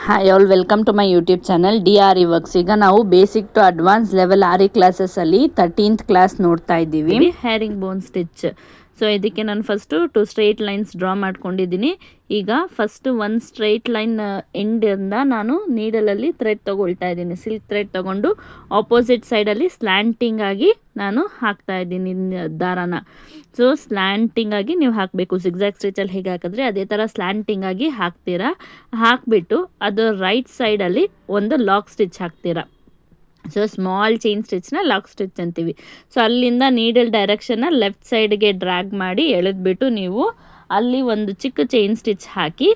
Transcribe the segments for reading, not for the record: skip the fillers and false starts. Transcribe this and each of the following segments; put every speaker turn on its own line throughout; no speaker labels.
Hi all, welcome to my YouTube channel DRE works. ಈಗ ನಾವು basic to advance level RE ಕ್ಲಾಸಸ್ಸಲ್ಲಿ 13th class ನೋಡ್ತಾ ಇದ್ದೀವಿ. Hearing ಬೋನ್ stitch. So ಇದಕ್ಕೆ ನಾನು ಫಸ್ಟು 2 ಸ್ಟ್ರೈಟ್ ಲೈನ್ಸ್ ಡ್ರಾ ಮಾಡ್ಕೊಂಡಿದ್ದೀನಿ. ಈಗ ಫಸ್ಟ್ ಒಂದು ಸ್ಟ್ರೈಟ್ ಲೈನ್ ಎಂಡಿಂದ ನಾನು ನೀಡಲಲ್ಲಿ ಥ್ರೆಡ್ ತೊಗೊಳ್ತಾ ಇದ್ದೀನಿ. ಸಿಲ್ಕ್ ಥ್ರೆಡ್ ತೊಗೊಂಡು ಆಪೋಸಿಟ್ ಸೈಡಲ್ಲಿ ಸ್ಲ್ಯಾಂಟಿಂಗ್ ಆಗಿ ನಾನು ಹಾಕ್ತಾ ಇದ್ದೀನಿ ದಾರಾನ. ಸೊ ಸ್ಲ್ಯಾಂಟಿಂಗ್ ಆಗಿ ನೀವು ಹಾಕಬೇಕು. ಜಿಗ್ಜ್ಯಾಗ್ ಸ್ಟಿಚಲ್ಲಿ ಹೇಗೆ ಹಾಕಿದ್ರೆ ಅದೇ ಥರ ಸ್ಲ್ಯಾಂಟಿಂಗ್ ಆಗಿ ಹಾಕ್ತೀರಾ. ಹಾಕಿಬಿಟ್ಟು ಅದು ರೈಟ್ ಸೈಡಲ್ಲಿ ಒಂದು ಲಾಕ್ ಸ್ಟಿಚ್ ಹಾಕ್ತೀರಾ. ಸೊ ಸ್ಮಾಲ್ ಚೈನ್ ಸ್ಟಿಚ್ನ ಲಾಕ್ ಸ್ಟಿಚ್ ಅಂತೀವಿ. ಸೊ ಅಲ್ಲಿಂದ ನೀಡಲ್ ಡೈರೆಕ್ಷನ್ನ ಲೆಫ್ಟ್ ಸೈಡ್ಗೆ ಡ್ರ್ಯಾಗ್ ಮಾಡಿ ಎಳೆದ್ಬಿಟ್ಟು ನೀವು ಅಲ್ಲಿ ಒಂದು ಚಿಕ್ಕ ಚೈನ್ ಸ್ಟಿಚ್ ಹಾಕಿ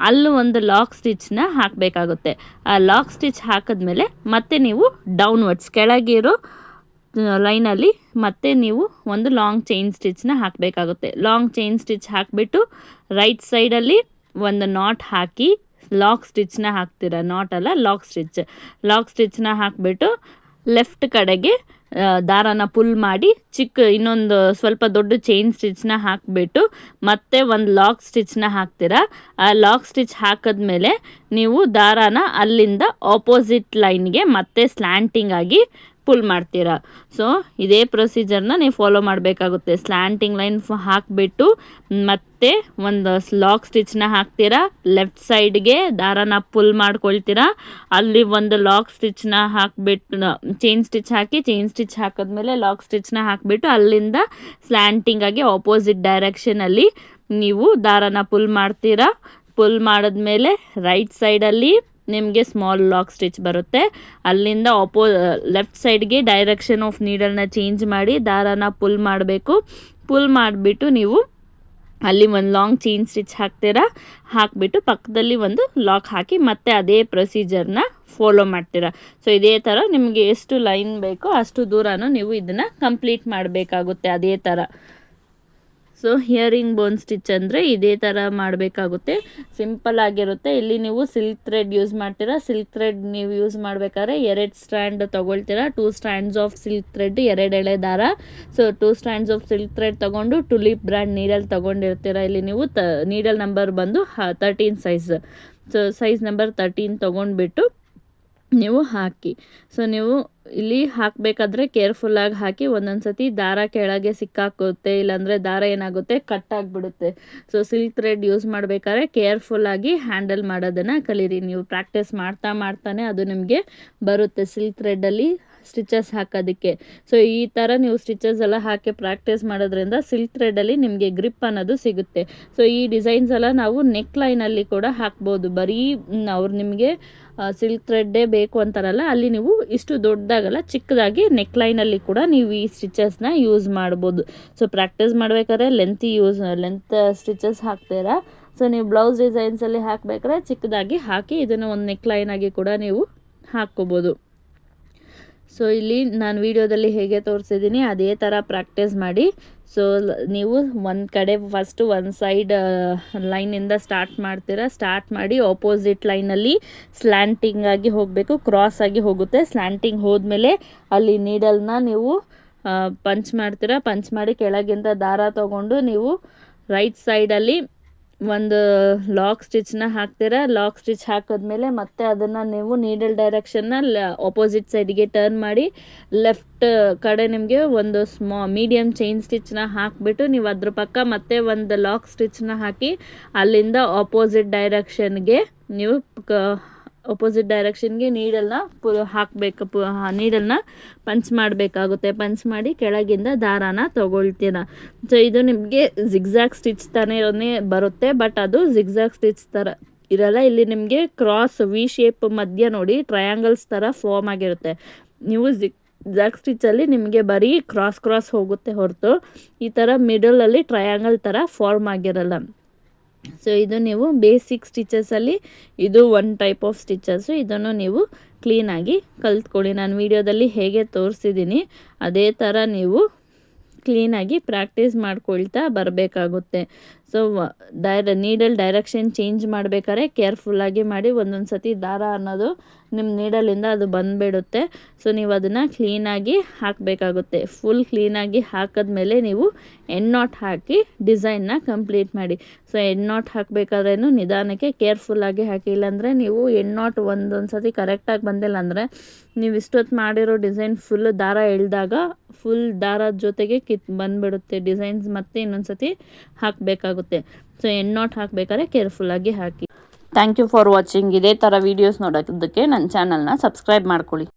ಅಲ್ಲೂ ಒಂದು ಲಾಕ್ ಸ್ಟಿಚ್ನ ಹಾಕಬೇಕಾಗುತ್ತೆ. ಆ ಲಾಕ್ ಸ್ಟಿಚ್ ಹಾಕಿದ್ಮೇಲೆ ಮತ್ತೆ ನೀವು ಡೌನ್ವರ್ಡ್ಸ್ ಕೆಳಗಿರೋ ಲೈನಲ್ಲಿ ಮತ್ತೆ ನೀವು ಒಂದು ಲಾಂಗ್ ಚೈನ್ ಸ್ಟಿಚ್ನ ಹಾಕಬೇಕಾಗುತ್ತೆ. ಲಾಂಗ್ ಚೈನ್ ಸ್ಟಿಚ್ ಹಾಕಿಬಿಟ್ಟು ರೈಟ್ ಸೈಡಲ್ಲಿ ಒಂದು ನಾಟ್ ಹಾಕಿ ಲಾಕ್ ಸ್ಟಿಚ್ನ ಹಾಕ್ತೀರ. ನಾಟ್ ಅಲ್ಲ, ಲಾಕ್ ಸ್ಟಿಚ್ನ ಹಾಕಿಬಿಟ್ಟು ಲೆಫ್ಟ್ ಕಡೆಗೆ ದಾರಾನ ಪುಲ್ ಮಾಡಿ ಇನ್ನೊಂದು ಸ್ವಲ್ಪ ದೊಡ್ಡ ಚೈನ್ ಸ್ಟಿಚ್ನ ಹಾಕಿಬಿಟ್ಟು ಮತ್ತೆ ಒಂದು ಲಾಕ್ ಸ್ಟಿಚ್ನ ಹಾಕ್ತೀರಾ. ಆ ಲಾಕ್ ಸ್ಟಿಚ್ ಹಾಕಿದ್ಮೇಲೆ ನೀವು ದಾರಾನ ಅಲ್ಲಿಂದ ಆಪೋಸಿಟ್ ಲೈನ್ಗೆ ಮತ್ತೆ ಸ್ಲ್ಯಾಂಟಿಂಗ್ ಆಗಿ ಪುಲ್ ಮಾಡ್ತೀರಾ. ಸೊ ಇದೇ ಪ್ರೊಸೀಜರ್ನ ನೀವು ಫಾಲೋ ಮಾಡಬೇಕಾಗುತ್ತೆ. ಸ್ಲ್ಯಾಂಟಿಂಗ್ ಲೈನ್ ಹಾಕಿಬಿಟ್ಟು ಮತ್ತೆ ಒಂದು ಲಾಕ್ ಸ್ಟಿಚ್ನ ಹಾಕ್ತೀರಾ. ಲೆಫ್ಟ್ ಸೈಡ್ಗೆ ದಾರಾನ ಪುಲ್ ಮಾಡ್ಕೊಳ್ತೀರಾ. ಅಲ್ಲಿ ಒಂದು ಲಾಕ್ ಸ್ಟಿಚ್ನ ಹಾಕಿಬಿಟ್ಟು ಚೈನ್ ಸ್ಟಿಚ್ ಹಾಕಿದ್ಮೇಲೆ ಲಾಕ್ ಸ್ಟಿಚ್ನ ಹಾಕಿಬಿಟ್ಟು ಅಲ್ಲಿಂದ ಸ್ಲ್ಯಾಂಟಿಂಗ್ ಆಗಿ ಆಪೋಸಿಟ್ ಡೈರೆಕ್ಷನಲ್ಲಿ ನೀವು ದಾರಾನ ಪುಲ್ ಮಾಡ್ತೀರಾ. ಪುಲ್ ಮಾಡಿದ್ಮೇಲೆ ರೈಟ್ ಸೈಡಲ್ಲಿ ನಿಮಗೆ ಸ್ಮಾಲ್ ಲಾಕ್ ಸ್ಟಿಚ್ ಬರುತ್ತೆ. ಅಲ್ಲಿಂದ ಲೆಫ್ಟ್ ಸೈಡ್ಗೆ ಡೈರೆಕ್ಷನ್ ಆಫ್ ನೀಡಲ್ನ ಚೇಂಜ್ ಮಾಡಿ ದಾರಾನ ಪುಲ್ ಮಾಡಬೇಕು. ಪುಲ್ ಮಾಡಿಬಿಟ್ಟು ನೀವು ಅಲ್ಲಿ ಒಂದು ಲಾಂಗ್ ಚೈನ್ ಸ್ಟಿಚ್ ಹಾಕ್ತೀರಾ. ಹಾಕಿಬಿಟ್ಟು ಪಕ್ಕದಲ್ಲಿ ಒಂದು ಲಾಕ್ ಹಾಕಿ ಮತ್ತೆ ಅದೇ ಪ್ರೊಸೀಜರ್ನ ಫಾಲೋ ಮಾಡ್ತೀರಾ. ಸೊ ಇದೇ ಥರ ನಿಮಗೆ ಎಷ್ಟು ಲೈನ್ ಬೇಕೋ ಅಷ್ಟು ದೂರನೂ ನೀವು ಇದನ್ನು ಕಂಪ್ಲೀಟ್ ಮಾಡಬೇಕಾಗುತ್ತೆ ಅದೇ ಥರ. ಸೊ ಹಿಯರಿಂಗ್ ಬೋನ್ ಸ್ಟಿಚ್ ಅಂದರೆ ಇದೇ ಥರ ಮಾಡಬೇಕಾಗುತ್ತೆ. ಸಿಂಪಲ್ ಆಗಿರುತ್ತೆ. ಇಲ್ಲಿ ನೀವು ಸಿಲ್ಕ್ ಥ್ರೆಡ್ ಯೂಸ್ ಮಾಡ್ತೀರಾ. ಸಿಲ್ಕ್ ಥ್ರೆಡ್ ನೀವು ಯೂಸ್ ಮಾಡಬೇಕಾದ್ರೆ 2 ಸ್ಟ್ಯಾಂಡ್ ತೊಗೊಳ್ತೀರಾ. 2 ಸ್ಟ್ಯಾಂಡ್ಸ್ ಆಫ್ ಸಿಲ್ಕ್ ಥ್ರೆಡ್, 2 ಎಳೆ ದಾರ. So 2 stands of silk thread ತೊಗೊಂಡು ಟುಲಿಪ್ ಬ್ರ್ಯಾಂಡ್ ನೀಡಲ್ ತೊಗೊಂಡಿರ್ತೀರ. ಇಲ್ಲಿ ನೀವು ನೀಡಲ್ ನಂಬರ್ ಬಂದು 13 ಸೈಜ್. ಸೊ ಸೈಜ್ ನಂಬರ್ 13 ತೊಗೊಂಡ್ಬಿಟ್ಟು ನೀವು ಹಾಕಿ. ಸೊ ನೀವು ಇಲ್ಲಿ ಹಾಕಬೇಕಾದ್ರೆ ಕೇರ್ಫುಲ್ಲಾಗಿ ಹಾಕಿ. ಒಂದೊಂದು ಸತಿ ದಾರ ಕೆಳಗೆ ಸಿಕ್ಕಾಕುತ್ತೆ, ಇಲ್ಲಾಂದರೆ ದಾರ ಏನಾಗುತ್ತೆ ಕಟ್ ಆಗಿಬಿಡುತ್ತೆ. ಸೊ ಸಿಲ್ಕ್ ಥ್ರೆಡ್ ಯೂಸ್ ಮಾಡಬೇಕಾದ್ರೆ ಕೇರ್ಫುಲ್ಲಾಗಿ ಹ್ಯಾಂಡಲ್ ಮಾಡೋದನ್ನು ಕಲೀರಿ. ನೀವು ಪ್ರಾಕ್ಟೀಸ್ ಮಾಡ್ತಾನೆ ಅದು ನಿಮಗೆ ಬರುತ್ತೆ ಸಿಲ್ಕ್ ಥ್ರೆಡ್ಡಲ್ಲಿ ಸ್ಟಿಚಸ್ ಹಾಕೋದಕ್ಕೆ. ಸೊ ಈ ಥರ ನೀವು ಸ್ಟಿಚಸ್ ಎಲ್ಲ ಹಾಕಿ ಪ್ರಾಕ್ಟೀಸ್ ಮಾಡೋದ್ರಿಂದ ಸಿಲ್ಕ್ ಥ್ರೆಡ್ಡಲ್ಲಿ ನಿಮಗೆ ಗ್ರಿಪ್ ಅನ್ನೋದು ಸಿಗುತ್ತೆ. ಸೊ ಈ ಡಿಸೈನ್ಸ್ ಎಲ್ಲ ನಾವು ನೆಕ್ ಲೈನಲ್ಲಿ ಕೂಡ ಹಾಕ್ಬೋದು. ಬರೀ ಅವ್ರು ನಿಮಗೆ ಸಿಲ್ಕ್ ಥ್ರೆಡ್ಡೇ ಬೇಕು ಅಂತಾರಲ್ಲ, ಅಲ್ಲಿ ನೀವು ಇಷ್ಟು ದೊಡ್ಡದಾಗಲ್ಲ, ಚಿಕ್ಕದಾಗಿ ನೆಕ್ ಲೈನಲ್ಲಿ ಕೂಡ ನೀವು ಈ ಸ್ಟಿಚಸ್ನ ಯೂಸ್ ಮಾಡ್ಬೋದು. ಸೊ ಪ್ರಾಕ್ಟೀಸ್ ಮಾಡಬೇಕಾದ್ರೆ ಲೆಂತ್ ಸ್ಟಿಚಸ್ ಹಾಕ್ತೀರಾ. ಸೊ ನೀವು ಬ್ಲೌಸ್ ಡಿಸೈನ್ಸಲ್ಲಿ ಹಾಕಬೇಕಾದ್ರೆ ಚಿಕ್ಕದಾಗಿ ಹಾಕಿ ಇದನ್ನು ಒಂದು ನೆಕ್ ಲೈನಾಗಿ ಕೂಡ ನೀವು ಹಾಕ್ಕೋಬೋದು. ಸೊ ಇಲ್ಲಿ ನಾನು ವಿಡಿಯೋದಲ್ಲಿ ಹೇಗೆ ತೋರಿಸಿದ್ದೀನಿ ಅದೇ ಥರ ಪ್ರಾಕ್ಟೀಸ್ ಮಾಡಿ. ಸೊ ನೀವು ಒಂದು ಕಡೆ ಫಸ್ಟು ಒಂದು ಸೈಡ್ ಲೈನಿಂದ ಸ್ಟಾರ್ಟ್ ಮಾಡ್ತೀರಾ. ಸ್ಟಾರ್ಟ್ ಮಾಡಿ ಆಪೋಸಿಟ್ ಲೈನಲ್ಲಿ ಸ್ಲ್ಯಾಂಟಿಂಗ್ ಆಗಿ ಹೋಗಬೇಕು. ಕ್ರಾಸ್ ಆಗಿ ಹೋಗುತ್ತೆ. ಸ್ಲ್ಯಾಂಟಿಂಗ್ ಹೋದ್ಮೇಲೆ ಅಲ್ಲಿ ನೀಡಲ್ನ ನೀವು ಪಂಚ್ ಮಾಡ್ತೀರಾ. ಪಂಚ್ ಮಾಡಿ ಕೆಳಗಿಂದ ದಾರ ತೊಗೊಂಡು ನೀವು ರೈಟ್ ಸೈಡಲ್ಲಿ ಒಂದು ಲಾಕ್ ಸ್ಟಿಚ್ನ ಹಾಕ್ತೀರಾ. ಲಾಕ್ ಸ್ಟಿಚ್ ಹಾಕಿದ್ಮೇಲೆ ಮತ್ತೆ ಅದನ್ನು ನೀವು ನೀಡಲ್ ಡೈರೆಕ್ಷನ್ನ ಆಪೋಸಿಟ್ ಸೈಡ್ಗೆ ಟರ್ನ್ ಮಾಡಿ ಲೆಫ್ಟ್ ಕಡೆ ನಿಮಗೆ ಒಂದು ಮೀಡಿಯಮ್ ಚೈನ್ ಸ್ಟಿಚ್ನ ಹಾಕಿಬಿಟ್ಟು ನೀವು ಅದ್ರ ಪಕ್ಕ ಮತ್ತೆ ಒಂದು ಲಾಕ್ ಸ್ಟಿಚ್ನ ಹಾಕಿ ಅಲ್ಲಿಂದ ಆಪೋಸಿಟ್ ಡೈರೆಕ್ಷನ್ಗೆ ನೀವು ನೀಡಲ್ನ ಹಾಕಬೇಕು. ನೀಡಲ್ನ ಪಂಚ್ ಮಾಡಬೇಕಾಗುತ್ತೆ. ಪಂಚ್ ಮಾಡಿ ಕೆಳಗಿಂದ ದಾರಾನ ತೊಗೊಳ್ತೀರ. ಸೊ ಇದು ನಿಮಗೆ ಜಿಗ್ಜ್ಯಾಗ್ ಸ್ಟಿಚ್ ತಾನೇ ಬರುತ್ತೆ, ಬಟ್ ಅದು ಜಿಗ್ಜ್ಯಾಗ್ ಸ್ಟಿಚ್ ಥರ ಇರಲ್ಲ. ಇಲ್ಲಿ ನಿಮಗೆ ಕ್ರಾಸ್ ವಿ ಶೇಪ್ ಮಧ್ಯ ನೋಡಿ ಟ್ರಯಾಂಗಲ್ಸ್ ಥರ ಫಾರ್ಮ್ ಆಗಿರುತ್ತೆ. ನೀವು ಜಿಗ್ಜ್ಯಾಗ್ ಸ್ಟಿಚ್ಚಲ್ಲಿ ನಿಮಗೆ ಬರೀ ಕ್ರಾಸ್ ಹೋಗುತ್ತೆ ಹೊರತು ಈ ಥರ ಮಿಡಲಲ್ಲಿ ಟ್ರಯಾಂಗಲ್ ಥರ ಫಾರ್ಮ್ ಆಗಿರಲ್ಲ. ಸೊ ಇದು ನೀವು ಬೇಸಿಕ್ ಸ್ಟಿಚಸಲ್ಲಿ ಇದು ಒನ್ ಟೈಪ್ ಆಫ್ ಸ್ಟಿಚಸ್ಸು. ಇದನ್ನು ನೀವು ಕ್ಲೀನಾಗಿ ಕಲ್ತ್ಕೊಳ್ಳಿ. ನಾನು ವಿಡಿಯೋದಲ್ಲಿ ಹೇಗೆ ತೋರಿಸಿದ್ದೀನಿ ಅದೇ ಥರ ನೀವು ಕ್ಲೀನಾಗಿ ಪ್ರಾಕ್ಟೀಸ್ ಮಾಡ್ಕೊಳ್ತಾ ಬರಬೇಕಾಗುತ್ತೆ. ಸೊ ನೀಡಲ್ ಡೈರೆಕ್ಷನ್ ಚೇಂಜ್ ಮಾಡಬೇಕಾದ್ರೆ ಕೇರ್ಫುಲ್ಲಾಗಿ ಮಾಡಿ. ಒಂದೊಂದು ಸತಿ ದಾರ ಅನ್ನೋದು ನಿಮ್ಮ ನೀಡಲಿಂದ ಅದು ಬಂದುಬಿಡುತ್ತೆ. ಸೊ ನೀವು ಅದನ್ನು ಕ್ಲೀನಾಗಿ ಹಾಕಬೇಕಾಗುತ್ತೆ. ಫುಲ್ ಕ್ಲೀನಾಗಿ ಹಾಕಿದ್ಮೇಲೆ ನೀವು ಎಂಡ್ ನಾಟ್ ಹಾಕಿ ಡಿಸೈನ್ನ ಕಂಪ್ಲೀಟ್ ಮಾಡಿ. ಸೊ ಎಂಡ್ ನಾಟ್ ಹಾಕಬೇಕಾದ್ರೂ ನಿಧಾನಕ್ಕೆ ಕೇರ್ಫುಲ್ಲಾಗಿ ಹಾಕಿ. ಇಲ್ಲಾಂದರೆ ನೀವು ಎಂಡ್ ನಾಟ್ ಒಂದೊಂದು ಸತಿ ಕರೆಕ್ಟಾಗಿ ಬಂದಿಲ್ಲ ಅಂದರೆ ನೀವು ಇಷ್ಟೊತ್ತು ಮಾಡಿರೋ ಡಿಸೈನ್ ಫುಲ್ ದಾರ ಎಳೆದಾಗ ಫುಲ್ ದಾರದ ಜೊತೆಗೆ ಬಂದುಬಿಡುತ್ತೆ ಡಿಸೈನ್ಸ್. ಮತ್ತೆ ಇನ್ನೊಂದು ಸತಿ ಹಾಕಬೇಕಾಗುತ್ತೆ. ಸೊ ಎಂಡ್ ನಾಟ್ ಹಾಕಬೇಕಾದ್ರೆ ಕೇರ್ಫುಲ್ಲಾಗಿ ಹಾಕಿ. Thank you for watching. ಇದೇ ಥರ ವೀಡಿಯೋಸ್ ನೋಡೋದಕ್ಕೆ ನನ್ನ ಚಾನಲ್ನ ಸಬ್ಸ್ಕ್ರೈಬ್ ಮಾಡ್ಕೊಳ್ಳಿ.